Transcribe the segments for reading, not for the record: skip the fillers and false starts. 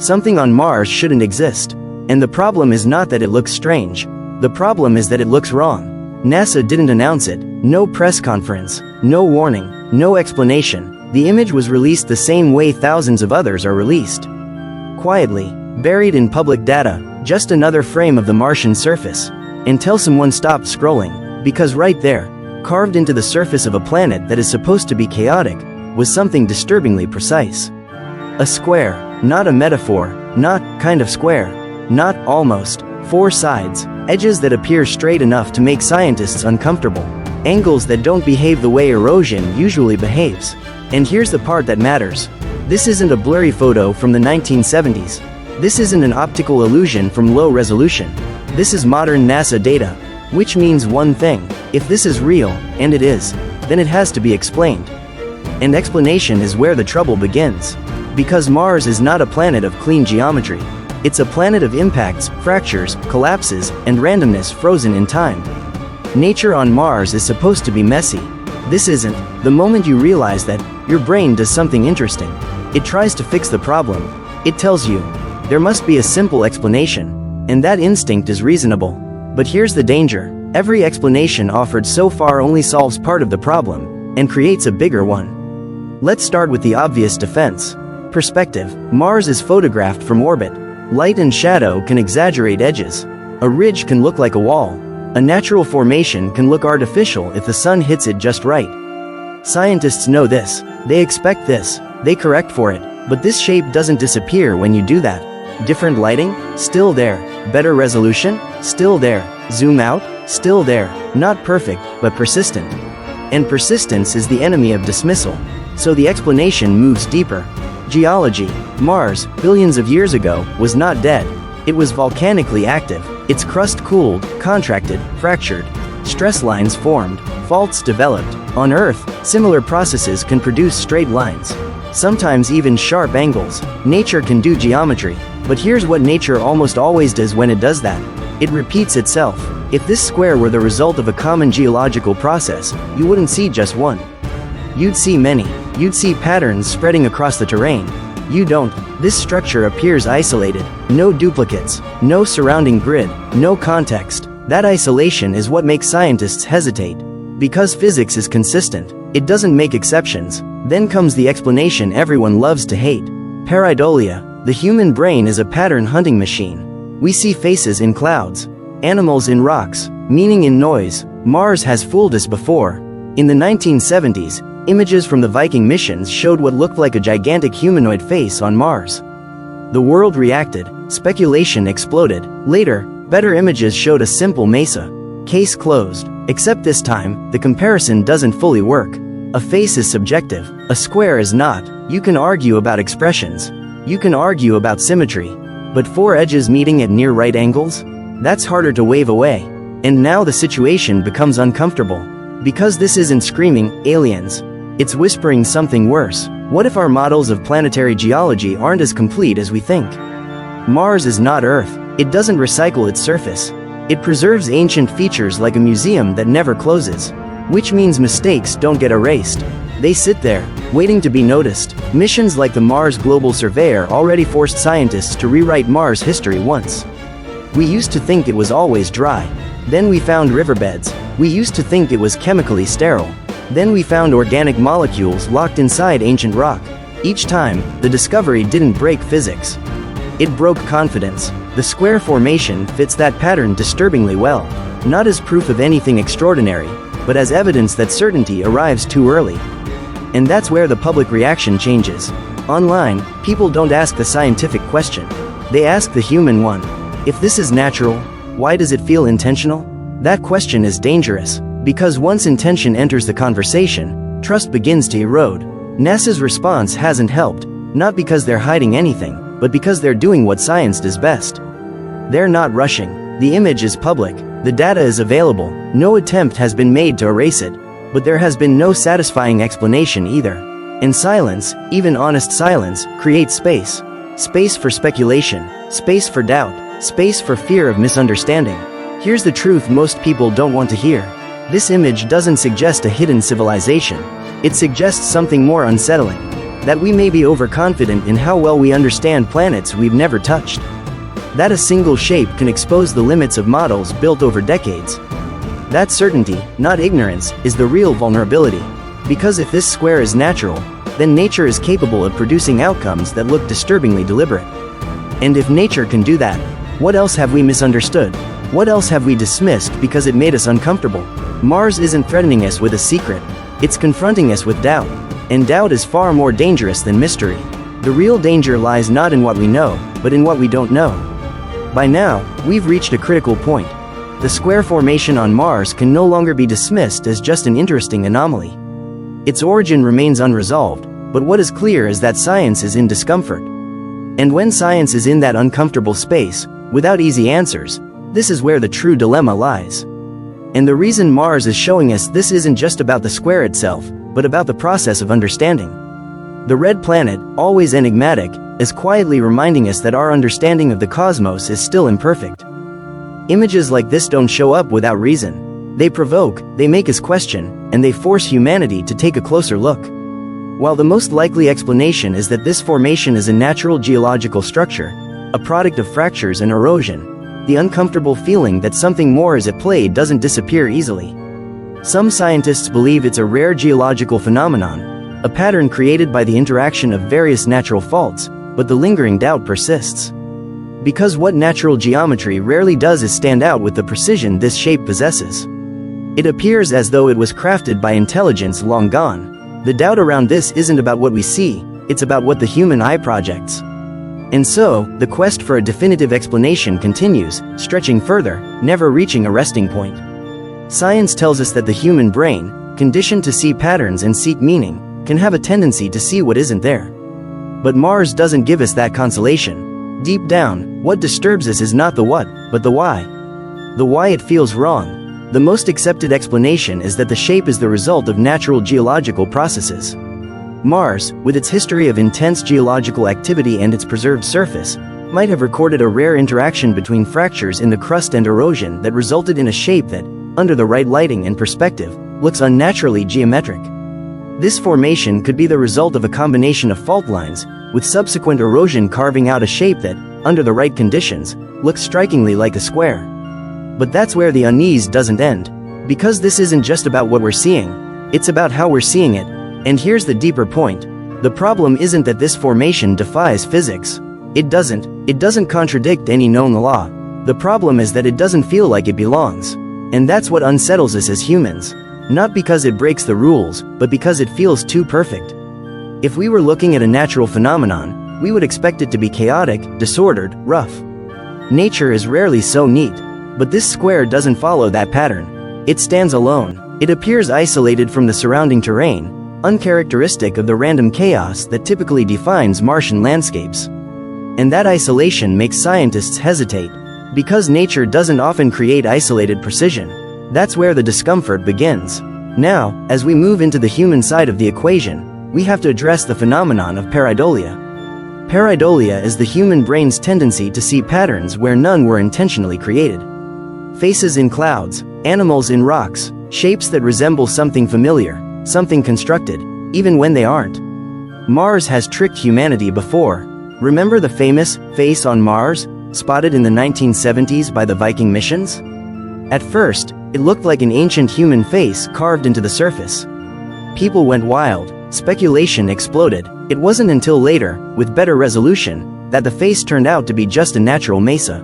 Something on Mars shouldn't exist. And the problem is not that it looks strange. The problem is that it looks wrong. NASA didn't announce it. No press conference. No warning. No explanation. The image was released the same way thousands of others are released. Quietly, buried in public data, just another frame of the Martian surface. Until someone stopped scrolling, because right there, carved into the surface of a planet that is supposed to be chaotic, was something disturbingly precise. A square, not a metaphor, not kind of square, not almost, 4 sides, edges that appear straight enough to make scientists uncomfortable, angles that don't behave the way erosion usually behaves. And here's the part that matters. This isn't a blurry photo from the 1970s. This isn't an optical illusion from low resolution. This is modern NASA data, which means one thing: if this is real, and it is, then it has to be explained. And explanation is where the trouble begins. Because Mars is not a planet of clean geometry. It's a planet of impacts, fractures, collapses, and randomness frozen in time. Nature on Mars is supposed to be messy. This isn't. The moment you realize that, your brain does something interesting. It tries to fix the problem. It tells you, there must be a simple explanation. And that instinct is reasonable. But here's the danger. Every explanation offered so far only solves part of the problem, and creates a bigger one. Let's start with the obvious defense. Perspective. Mars is photographed from orbit. Light and shadow can exaggerate edges. A ridge can look like a wall. A natural formation can look artificial if the sun hits it just right. Scientists know this. They expect this. They correct for it. But this shape doesn't disappear when you do that. Different lighting? Still there. Better resolution? Still there. Zoom out? Still there. Not perfect, but persistent. And persistence is the enemy of dismissal. So the explanation moves deeper. Geology. Mars, billions of years ago, was not dead. It was volcanically active. Its crust cooled, contracted, fractured. Stress lines formed. Faults developed. On Earth, similar processes can produce straight lines. Sometimes even sharp angles. Nature can do geometry. But here's what nature almost always does when it does that. It repeats itself. If this square were the result of a common geological process, you wouldn't see just one. You'd see many. You'd see patterns spreading across the terrain. You don't. This structure appears isolated. No duplicates. No surrounding grid. No context. That isolation is what makes scientists hesitate. Because physics is consistent, it doesn't make exceptions. Then comes the explanation everyone loves to hate. Pareidolia. The human brain is a pattern hunting machine. We see faces in clouds, animals in rocks, meaning in noise. Mars has fooled us before. In the 1970s, images from the Viking missions showed what looked like a gigantic humanoid face on Mars. The world reacted, speculation exploded. Later, better images showed a simple mesa. Case closed. Except this time, the comparison doesn't fully work. A face is subjective, a square is not. You can argue about expressions. You can argue about symmetry. But 4 edges meeting at near right angles? That's harder to wave away. And now the situation becomes uncomfortable. Because this isn't screaming, aliens. It's whispering something worse. What if our models of planetary geology aren't as complete as we think? Mars is not Earth. It doesn't recycle its surface. It preserves ancient features like a museum that never closes. Which means mistakes don't get erased. They sit there, waiting to be noticed. Missions like the Mars Global Surveyor already forced scientists to rewrite Mars history once. We used to think it was always dry. Then we found riverbeds. We used to think it was chemically sterile. Then we found organic molecules locked inside ancient rock. Each time, the discovery didn't break physics. It broke confidence. The square formation fits that pattern disturbingly well. Not as proof of anything extraordinary, but as evidence that certainty arrives too early. And that's where the public reaction changes. Online, people don't ask the scientific question. They ask the human one. If this is natural, why does it feel intentional? That question is dangerous, because once intention enters the conversation, trust begins to erode. NASA's response hasn't helped, not because they're hiding anything, but because they're doing what science does best. They're not rushing. The image is public. The data is available. No attempt has been made to erase it. But there has been no satisfying explanation either. And silence, even honest silence, creates space. Space for speculation, space for doubt, space for fear of misunderstanding. Here's the truth most people don't want to hear. This image doesn't suggest a hidden civilization. It suggests something more unsettling. That we may be overconfident in how well we understand planets we've never touched. That a single shape can expose the limits of models built over decades. That certainty, not ignorance, is the real vulnerability. Because if this square is natural, then nature is capable of producing outcomes that look disturbingly deliberate. And if nature can do that, what else have we misunderstood? What else have we dismissed because it made us uncomfortable? Mars isn't threatening us with a secret, it's confronting us with doubt. And doubt is far more dangerous than mystery. The real danger lies not in what we know, but in what we don't know. By now, we've reached a critical point. The square formation on Mars can no longer be dismissed as just an interesting anomaly. Its origin remains unresolved, but what is clear is that science is in discomfort. And when science is in that uncomfortable space, without easy answers, this is where the true dilemma lies. And the reason Mars is showing us this isn't just about the square itself, but about the process of understanding. The red planet, always enigmatic, is quietly reminding us that our understanding of the cosmos is still imperfect. Images like this don't show up without reason. They provoke, they make us question, and they force humanity to take a closer look. While the most likely explanation is that this formation is a natural geological structure, a product of fractures and erosion, the uncomfortable feeling that something more is at play doesn't disappear easily. Some scientists believe it's a rare geological phenomenon, a pattern created by the interaction of various natural faults, but the lingering doubt persists. Because what natural geometry rarely does is stand out with the precision this shape possesses. It appears as though it was crafted by intelligence long gone. The doubt around this isn't about what we see, it's about what the human eye projects. And so, the quest for a definitive explanation continues, stretching further, never reaching a resting point. Science tells us that the human brain, conditioned to see patterns and seek meaning, can have a tendency to see what isn't there. But Mars doesn't give us that consolation. Deep down, what disturbs us is not the what, but the why. The why it feels wrong. The most accepted explanation is that the shape is the result of natural geological processes. Mars, with its history of intense geological activity and its preserved surface, might have recorded a rare interaction between fractures in the crust and erosion that resulted in a shape that, under the right lighting and perspective, looks unnaturally geometric. This formation could be the result of a combination of fault lines, with subsequent erosion carving out a shape that, under the right conditions, looks strikingly like a square. But that's where the unease doesn't end. Because this isn't just about what we're seeing, it's about how we're seeing it. And here's the deeper point. The problem isn't that this formation defies physics. It doesn't contradict any known law. The problem is that it doesn't feel like it belongs. And that's what unsettles us as humans. Not because it breaks the rules, but because it feels too perfect. If we were looking at a natural phenomenon, we would expect it to be chaotic, disordered, rough. Nature is rarely so neat. But this square doesn't follow that pattern. It stands alone. It appears isolated from the surrounding terrain, uncharacteristic of the random chaos that typically defines Martian landscapes. And that isolation makes scientists hesitate. Because nature doesn't often create isolated precision. That's where the discomfort begins. Now, as we move into the human side of the equation, we have to address the phenomenon of pareidolia. Pareidolia is the human brain's tendency to see patterns where none were intentionally created. Faces in clouds, animals in rocks, shapes that resemble something familiar, something constructed, even when they aren't. Mars has tricked humanity before. Remember the famous face on Mars, spotted in the 1970s by the Viking missions? At first, it looked like an ancient human face carved into the surface. People went wild, speculation exploded. It wasn't until later, with better resolution, that the face turned out to be just a natural mesa.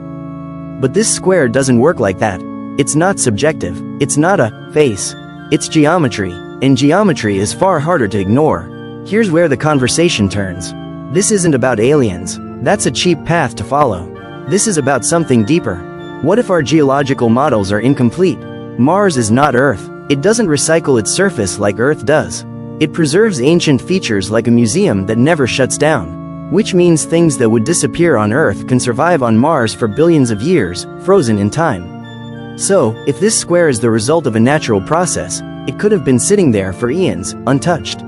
But this square doesn't work like that. It's not subjective. It's not a face. It's geometry. And geometry is far harder to ignore. Here's where the conversation turns. This isn't about aliens. That's a cheap path to follow. This is about something deeper. What if our geological models are incomplete? Mars is not Earth. It doesn't recycle its surface like Earth does. It preserves ancient features like a museum that never shuts down. Which means things that would disappear on Earth can survive on Mars for billions of years, frozen in time. So, if this square is the result of a natural process, it could have been sitting there for eons, untouched.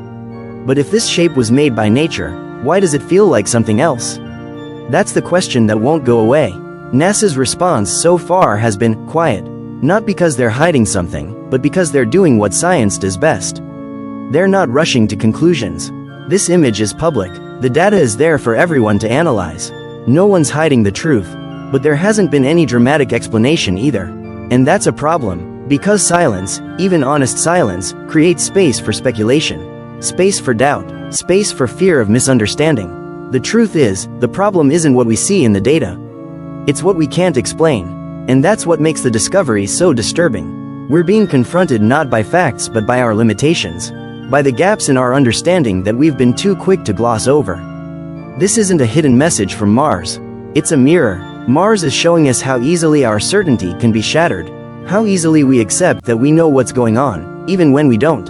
But if this shape was made by nature, why does it feel like something else? That's the question that won't go away. NASA's response so far has been quiet. Not because they're hiding something, but because they're doing what science does best. They're not rushing to conclusions. This image is public, the data is there for everyone to analyze. No one's hiding the truth, but there hasn't been any dramatic explanation either. And that's a problem, because silence, even honest silence, creates space for speculation, space for doubt, space for fear of misunderstanding. The truth is, the problem isn't what we see in the data. It's what we can't explain. And that's what makes the discovery so disturbing. We're being confronted not by facts but by our limitations, by the gaps in our understanding that we've been too quick to gloss over. This isn't a hidden message from Mars. It's a mirror. Mars is showing us how easily our certainty can be shattered, how easily we accept that we know what's going on, even when we don't.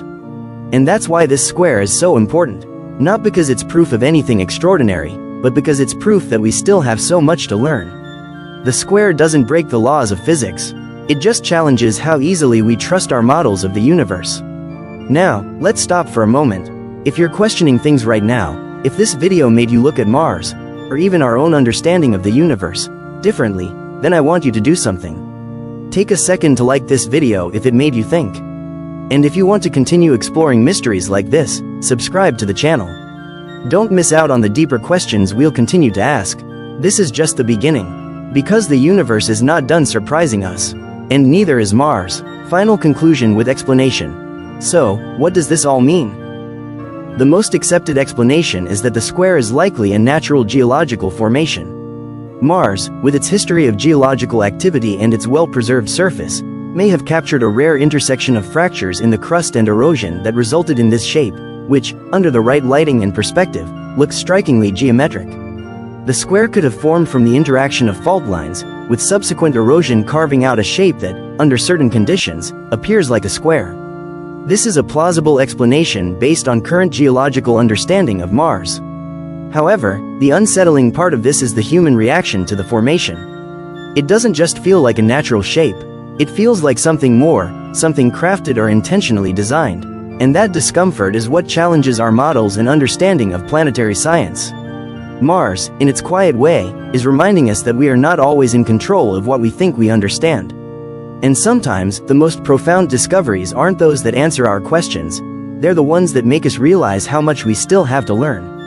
And that's why this square is so important. Not because it's proof of anything extraordinary, but because it's proof that we still have so much to learn. The square doesn't break the laws of physics. It just challenges how easily we trust our models of the universe. Now, let's stop for a moment. If you're questioning things right now, if this video made you look at Mars, or even our own understanding of the universe, differently, then I want you to do something. Take a second to like this video if it made you think. And if you want to continue exploring mysteries like this, subscribe to the channel. Don't miss out on the deeper questions we'll continue to ask. This is just the beginning. Because the universe is not done surprising us. And neither is Mars. Final conclusion with explanation. So, what does this all mean? The most accepted explanation is that the square is likely a natural geological formation. Mars, with its history of geological activity and its well-preserved surface, may have captured a rare intersection of fractures in the crust and erosion that resulted in this shape, which, under the right lighting and perspective, looks strikingly geometric. The square could have formed from the interaction of fault lines, with subsequent erosion carving out a shape that, under certain conditions, appears like a square. This is a plausible explanation based on current geological understanding of Mars. However, the unsettling part of this is the human reaction to the formation. It doesn't just feel like a natural shape. It feels like something more, something crafted or intentionally designed. And that discomfort is what challenges our models and understanding of planetary science. Mars, in its quiet way, is reminding us that we are not always in control of what we think we understand. And sometimes, the most profound discoveries aren't those that answer our questions, they're the ones that make us realize how much we still have to learn.